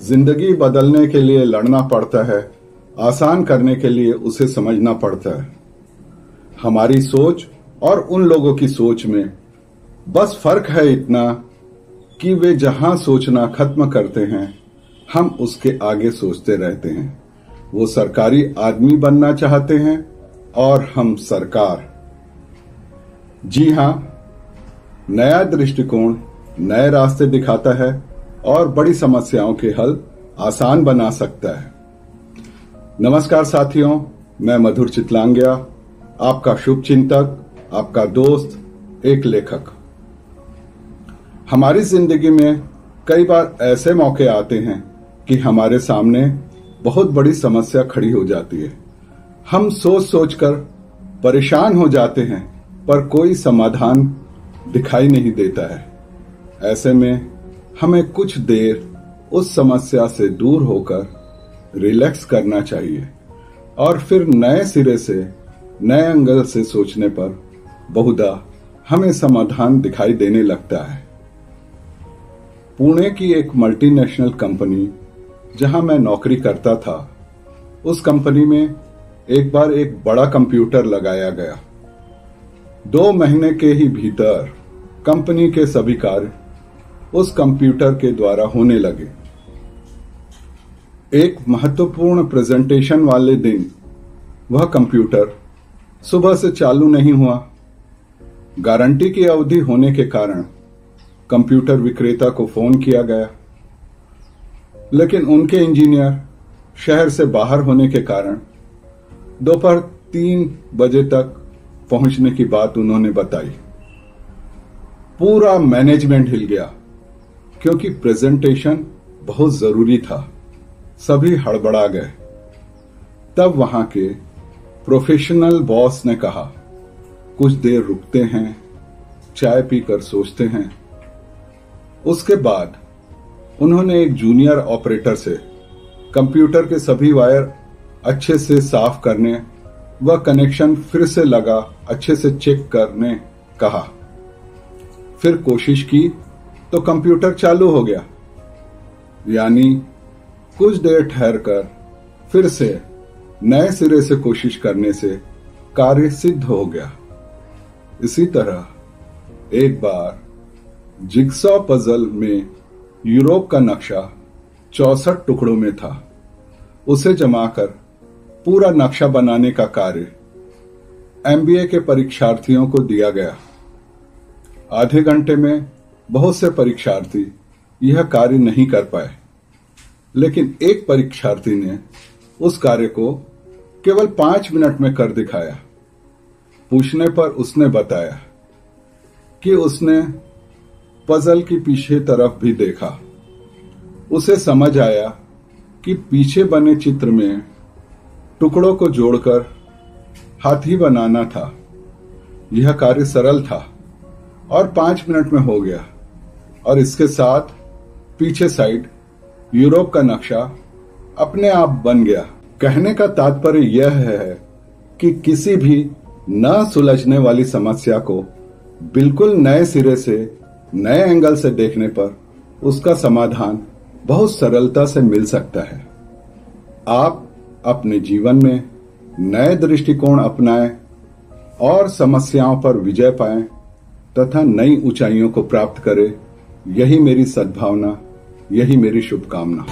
जिंदगी बदलने के लिए लड़ना पड़ता है, आसान करने के लिए उसे समझना पड़ता है। हमारी सोच और उन लोगों की सोच में बस फर्क है इतना कि वे जहां सोचना खत्म करते हैं, हम उसके आगे सोचते रहते हैं। वो सरकारी आदमी बनना चाहते हैं और हम सरकार। जी हां, नया दृष्टिकोण नए रास्ते दिखाता है और बड़ी समस्याओं के हल आसान बना सकता है। नमस्कार साथियों, मैं मधुर चितलांग्या, आपका शुभ चिंतक, आपका दोस्त, एक लेखक। हमारी जिंदगी में कई बार ऐसे मौके आते हैं कि हमारे सामने बहुत बड़ी समस्या खड़ी हो जाती है। हम सोच सोचकर परेशान हो जाते हैं, पर कोई समाधान दिखाई नहीं देता है। ऐसे में हमें कुछ देर उस समस्या से दूर होकर रिलैक्स करना चाहिए और फिर नए सिरे से, नए एंगल से सोचने पर बहुधा हमें समाधान दिखाई देने लगता है। पुणे की एक मल्टीनेशनल कंपनी जहां मैं नौकरी करता था, उस कंपनी में एक बार एक बड़ा कंप्यूटर लगाया गया। 2 महीने के ही भीतर कंपनी के सभी कार्य उस कंप्यूटर के द्वारा होने लगे। एक महत्वपूर्ण प्रेजेंटेशन वाले दिन वह कंप्यूटर सुबह से चालू नहीं हुआ। गारंटी की अवधि होने के कारण कंप्यूटर विक्रेता को फोन किया गया, लेकिन उनके इंजीनियर शहर से बाहर होने के कारण दोपहर 3 बजे तक पहुंचने की बात उन्होंने बताई। पूरा मैनेजमेंट हिल गया क्योंकि प्रेजेंटेशन बहुत जरूरी था। सभी हड़बड़ा गए। तब वहां के प्रोफेशनल बॉस ने कहा, कुछ देर रुकते हैं, चाय पीकर सोचते हैं। उसके बाद उन्होंने एक जूनियर ऑपरेटर से कंप्यूटर के सभी वायर अच्छे से साफ करने व कनेक्शन फिर से लगा अच्छे से चेक करने कहा। फिर कोशिश की तो कंप्यूटर चालू हो गया। यानी कुछ देर ठहरकर फिर से नए सिरे से कोशिश करने से कार्य सिद्ध हो गया। इसी तरह एक बार जिगसॉ पजल में यूरोप का नक्शा 64 टुकड़ों में था। उसे जमाकर पूरा नक्शा बनाने का कार्य MBA के परीक्षार्थियों को दिया गया। आधे घंटे में बहुत से परीक्षार्थी यह कार्य नहीं कर पाए, लेकिन एक परीक्षार्थी ने उस कार्य को केवल 5 मिनट में कर दिखाया। पूछने पर उसने बताया कि उसने पजल की पीछे तरफ भी देखा। उसे समझ आया कि पीछे बने चित्र में टुकड़ों को जोड़कर हाथी बनाना था। यह कार्य सरल था और 5 मिनट में हो गया, और इसके साथ पीछे साइड यूरोप का नक्शा अपने आप बन गया। कहने का तात्पर्य यह है कि किसी भी न सुलझने वाली समस्या को बिल्कुल नए सिरे से, नए एंगल से देखने पर उसका समाधान बहुत सरलता से मिल सकता है। आप अपने जीवन में नए दृष्टिकोण अपनाएं और समस्याओं पर विजय पाएं तथा नई ऊंचाइयों को प्राप्त करें। यही मेरी सद्भावना, यही मेरी शुभकामना।